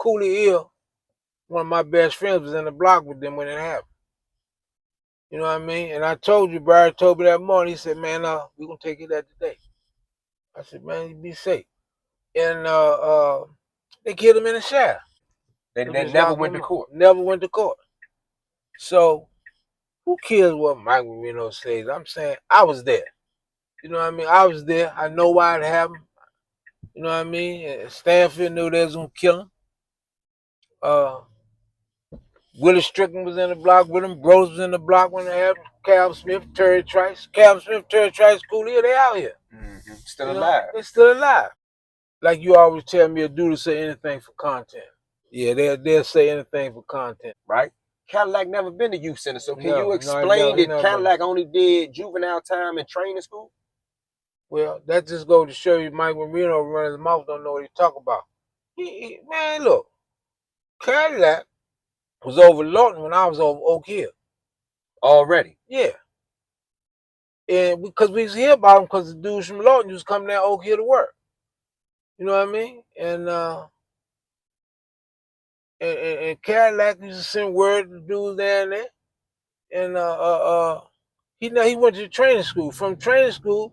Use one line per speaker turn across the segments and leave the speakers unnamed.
Cooley ill, one of my best friends was in the block with them when it happened. You know what I mean? And I told you, Barry told me that morning, he said, man, we're going to take it out today. I said, man, you be safe. And they killed him in the shower.
They never went to court.
Never went to court. So, who cares what Mike Marino says? I'm saying I was there. You know what I mean? I was there. I know why it happened. You know what I mean? And Stanfield knew they was going to kill him. Willie Strickland was in the block with him. Bros was in the block when it happened. Cal Smith, Terry Trice. Cal Smith, Terry Trice, Cooley, they out here.
Mm-hmm. Still alive.
They're still alive. Like you always tell me, a dude to say anything for content. Yeah, they'll say anything for content.
Right? Cadillac never been to youth center, so can you explain that Cadillac only did juvenile time in training school?
Well, that just goes to show you Mike Marino running his mouth don't know what he's talking about. Man, look, Cadillac was over Lawton when I was over Oak Hill.
Already?
Yeah. And because we was hear about him because the dudes from Lawton used to come down Oak Hill to work. You know what I mean? And Cadillac used to send word to dudes down there. And he went to training school. From training school,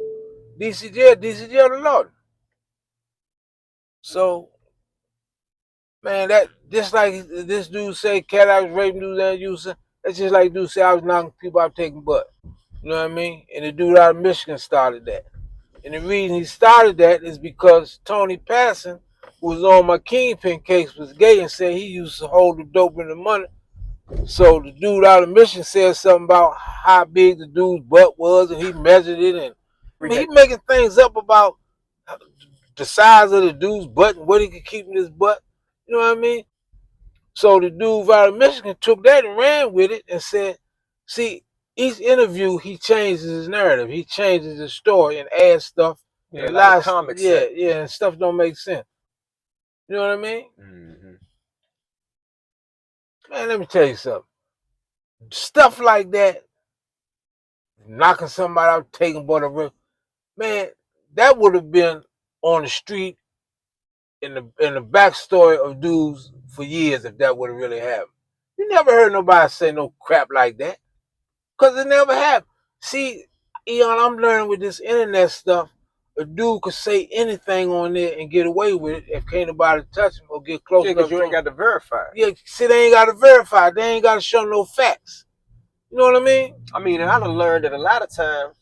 DCJ to Lawton. So, man, that just like this dude say Cadillac was raping dudes down Houston, that's just like dude say I was knocking people out taking butt. You know what I mean? And the dude out of Michigan started that. And the reason he started that is because Tony Passon, who was on my Kingpin case, was gay and said he used to hold the dope in the money. So the dude out of Michigan said something about how big the dude's butt was, and he measured it, and he making things up about the size of the dude's butt and what he could keep in his butt. You know what I mean? So the dude out of Michigan took that and ran with it and said, see, each interview he changes his narrative, he changes his story and adds stuff.
Yeah, and like comics.
Yeah, and stuff don't make sense. You know what I mean?
Mm-hmm.
Man, let me tell you something. Stuff like that, knocking somebody out, taking butter rip, man, that would have been on the street in the backstory of dudes for years if that would have really happened. You never heard nobody say no crap like that. Because it never happened. See, Eon, I'm learning with this internet stuff, a dude could say anything on there and get away with it if can't nobody touch him or get close enough.
Because you ain't got to verify.
Yeah, see, they ain't got to verify. They ain't got to show no facts. You know what I mean?
I mean, and I done learned that a lot of times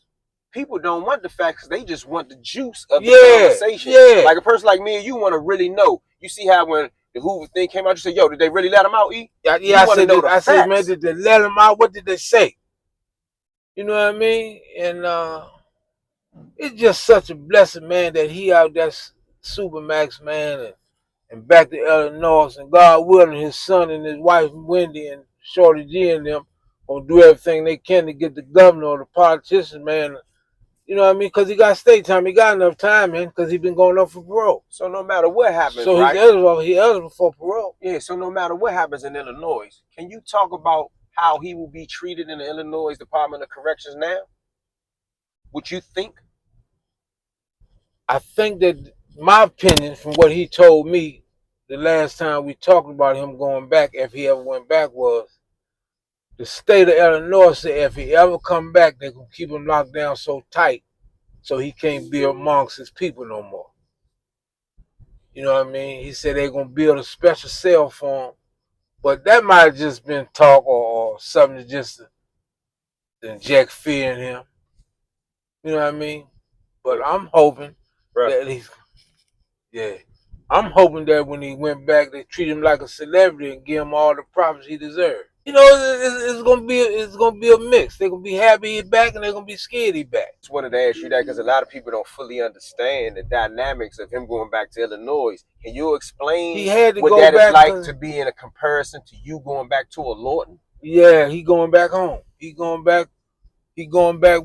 people don't want the facts, they just want the juice of the conversation.
Yeah.
Like a person like me and you want to really know. You see how when the Hoover thing came out, you said, yo, did they really let him out, E?
Yeah, I said, man, did they let him out? What did they say? You know what I mean? And it's just such a blessing, man, that he out there Supermax, man, and back to Illinois, and God willing, his son and his wife, Wendy, and Shorty G and them gonna do everything they can to get the governor or the politician, man. You know what I mean? Because he got state time. He got enough time, man, because he been going up for parole.
So no matter what happens,
so
right?
He's eligible for parole.
Yeah, so no matter what happens in Illinois, can you talk about how he will be treated in the Illinois Department of Corrections now? What you think?
I think that my opinion from what he told me the last time we talked about him going back, if he ever went back, was the state of Illinois said if he ever come back, they're going to keep him locked down so tight so he can't be amongst his people no more. You know what I mean? He said they're going to build a special cell for him. But that might have just been talk or something to just inject fear in him. You know what I mean? But I'm hoping that I'm hoping that when he went back, they treat him like a celebrity and give him all the props he deserved. You know, it's gonna be a mix. They're gonna be happy he's back, and they're gonna be scared he's back.
Just wanted to ask you that because a lot of people don't fully understand the dynamics of him going back to Illinois. Can you explain what that is like to be in a comparison to you going back to a Lawton?
Yeah, he going back home. He going back,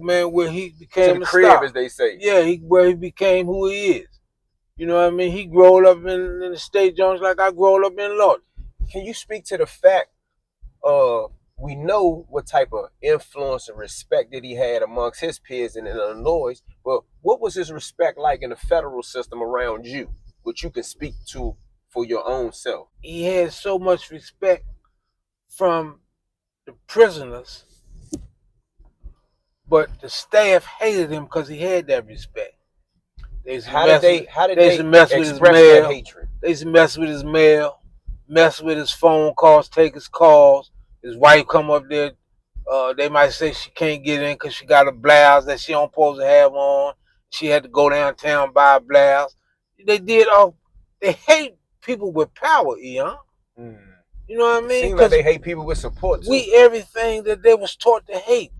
man, where he became
to the crib, as they say.
Yeah, where he became who he is. You know what I mean? He grew up in the state Jones like I grew up in Lawton.
Can you speak to the fact we know what type of influence and respect that he had amongst his peers in Illinois, but what was his respect like in the federal system around you, which you can speak to for your own self.
He had so much respect from the prisoners, but the staff hated him because he had that respect.
How did they express that hatred?
They used to mess with his mail, mess with his phone calls, take his calls. His wife come up there. They might say she can't get in because she got a blouse that she don't supposed to have on. She had to go downtown buy a blouse. They did all. They hate people with power, Eon. You know what I mean?
Seems like they hate people with support too.
We everything that they was taught to hate.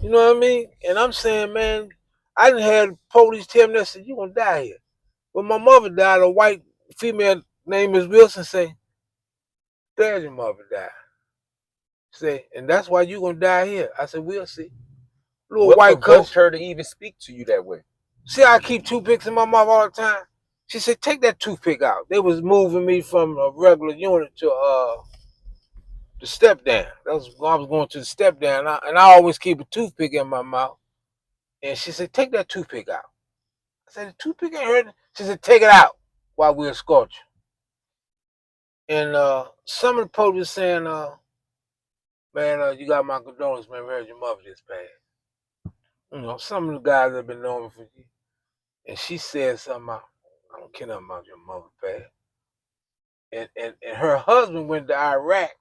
You know what I mean? And I'm saying, man, I didn't have police tell me that said you gonna die here. When my mother died, a white female named Miss Wilson say, "There's your mother died." Say, and that's why you gonna die here. I said, we'll see.
What white provoked her to even speak to you that way?
See, I keep toothpicks in my mouth all the time. She said, take that toothpick out. They was moving me from a regular unit to the step down. That was when I was going to the step down, and I always keep a toothpick in my mouth. And she said, take that toothpick out. I said, the toothpick ain't hurting. She said, take it out while we escort you. And some of the police saying, man, you got my condolences, man. We heard your mother just passed. You know, some of the guys have been knowing me for years. And she said something about, I don't care nothing about your mother passed. And her husband went to Iraq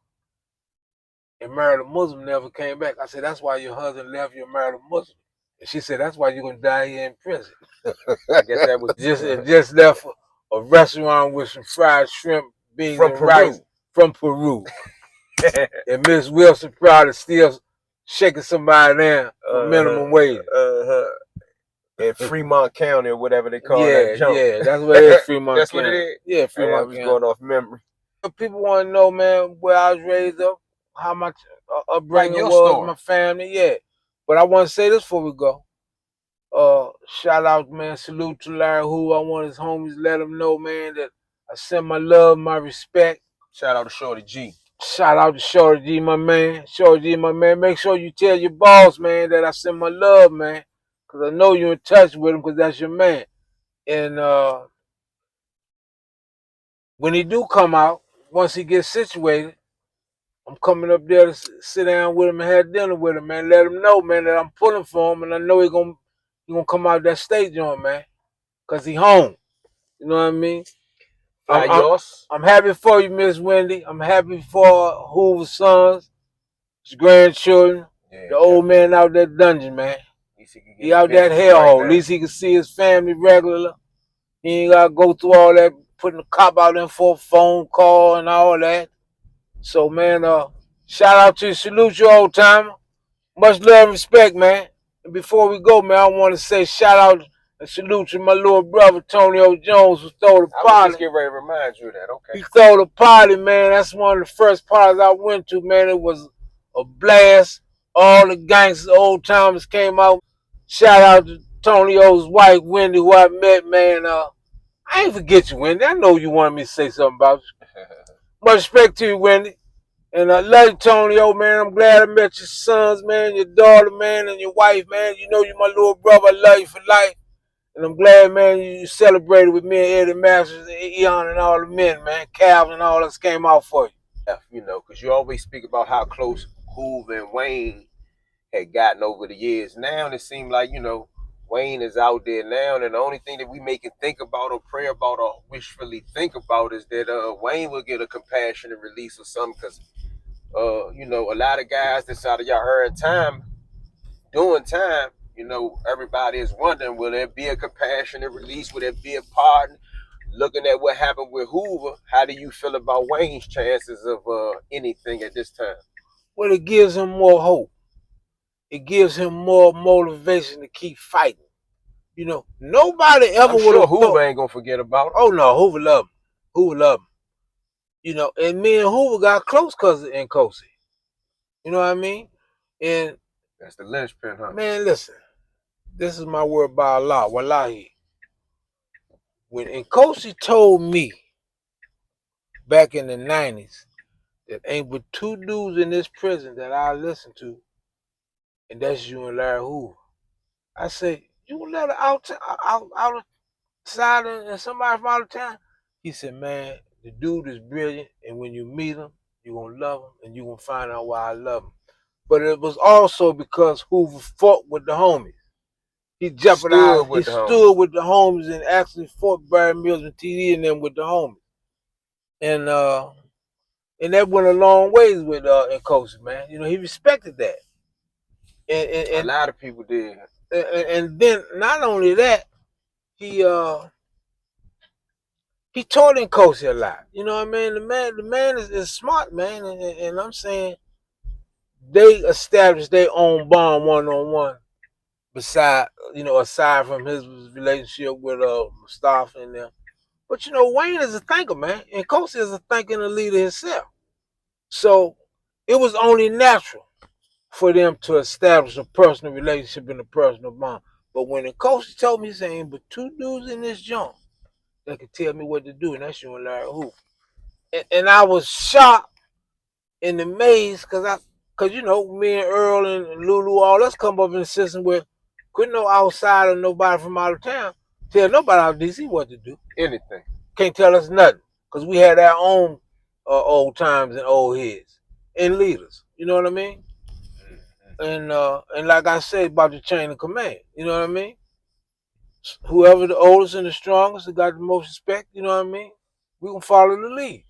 and married a Muslim, never came back. I said, that's why your husband left you and married a Muslim. And she said, that's why you're going to die here in prison.
I guess that was
just left a restaurant with some fried shrimp, beans, and rice from Peru. And Miss Wilson probably still shaking somebody down for minimum wage.
In Fremont County or whatever they call that jump.
Yeah, that's what it is, Fremont
That's
County.
What it is?
Yeah, Fremont
County. I was going off memory.
People want to know, man, where I was raised up, how my upbringing was, story. My family, yeah. But I want to say this before we go. Shout out, man, salute to Larry Hoover. I want his homies to let him know, man, that I send my love, my respect.
Shout out to Shorty G.
Shout out to Shorty G, my man. Shorty G, my man. Make sure you tell your boss, man, that I send my love, man. Because I know you're in touch with him because that's your man. And when he do come out, once he gets situated, I'm coming up there to sit down with him and have dinner with him, man. Let him know, man, that I'm pulling for him. And I know he gonna come out that stage on, man. Because he home. You know what I mean? I'm happy for you, Miss Wendy. I'm happy for Hoover's sons, his grandchildren, the old man out that dungeon, man. He out that hellhole. At least he can see his family regular. He ain't got to go through all that, putting the cop out in for a phone call and all that. So, man, shout out to you. Salute you, old timer. Much love and respect, man. And before we go, man, I want to say shout out and salute to my little brother, Tony O. Jones, who throw the party.
I was just getting ready to remind you of that, okay.
He throw the party, man. That's one of the first parties I went to, man. It was a blast. All the gangsters, old timers came out. Shout out to Tony O's wife, Wendy, who I met, man. I ain't forget you, Wendy. I know you wanted me to say something about you. Much respect to you, Wendy. And I love you, Tony O, man. I'm glad I met your sons, man, your daughter, man, and your wife, man. You know you're my little brother. I love you for life. And I'm glad, man, you celebrated with me and Eddie Masters and Eon and all the men, man. Calvin and all us came out for you.
Yeah, you know, because you always speak about how close Hoover and Wayne had gotten over the years. Now it seems like, you know, Wayne is out there now, and the only thing that we make it think about or pray about or wishfully think about is that Wayne will get a compassionate release or something, because, you know, a lot of guys that's out of y'all heard time, doing time, you know, everybody is wondering, will there be a compassionate release? Will there be a pardon? Looking at what happened with Hoover, how do you feel about Wayne's chances of anything at this time?
Well, it gives him more hope. It gives him more motivation to keep fighting. You know, nobody ever would have
Hoover ain't gonna forget about him.
Oh no, Hoover loved him. Hoover loved him. You know, and me and Hoover got close because of Nkosi. You know what I mean? And
that's the linchpin, huh?
Man, listen. This is my word by Allah, wallahi. When Nkosi told me back in the 90s that ain't but two dudes in this prison that I listen to, and that's you and Larry Hoover. I say, you let her outside and somebody from out of town? He said, man, the dude is brilliant, and when you meet him, you're going to love him, and you're going to find out why I love him. But it was also because Hoover fought with the homies. He
Stood
jeopardized, he
with the
stood
homies.
with the homies and actually fought Barry Mills and TD and them with the homies. And that went a long ways with in coaching, man. You know, he respected that. And and,
A
and,
lot of people did.
and then not only that, he he taught in coaching a lot. You know what I mean? The man is smart, man, and I'm saying they established their own bond one on one. Beside, aside from his relationship with Mustafa and them. But Wayne is a thinker, man, and Coach is a thinker and a leader himself. So it was only natural for them to establish a personal relationship and a personal bond. But when the coach told me, saying, but two dudes in this joint that could tell me what to do, and that's you and Larry Hoover. And I was shocked and amazed because me and Earl and Lulu, all us come up in the system where couldn't no outsider, nobody from out of town tell nobody out of DC what to do.
Anything.
Can't tell us nothing because we had our own old times and old heads and leaders. You know what I mean? And like I said about the chain of command, you know what I mean? Whoever the oldest and the strongest that got the most respect, you know what I mean? We gonna follow the lead.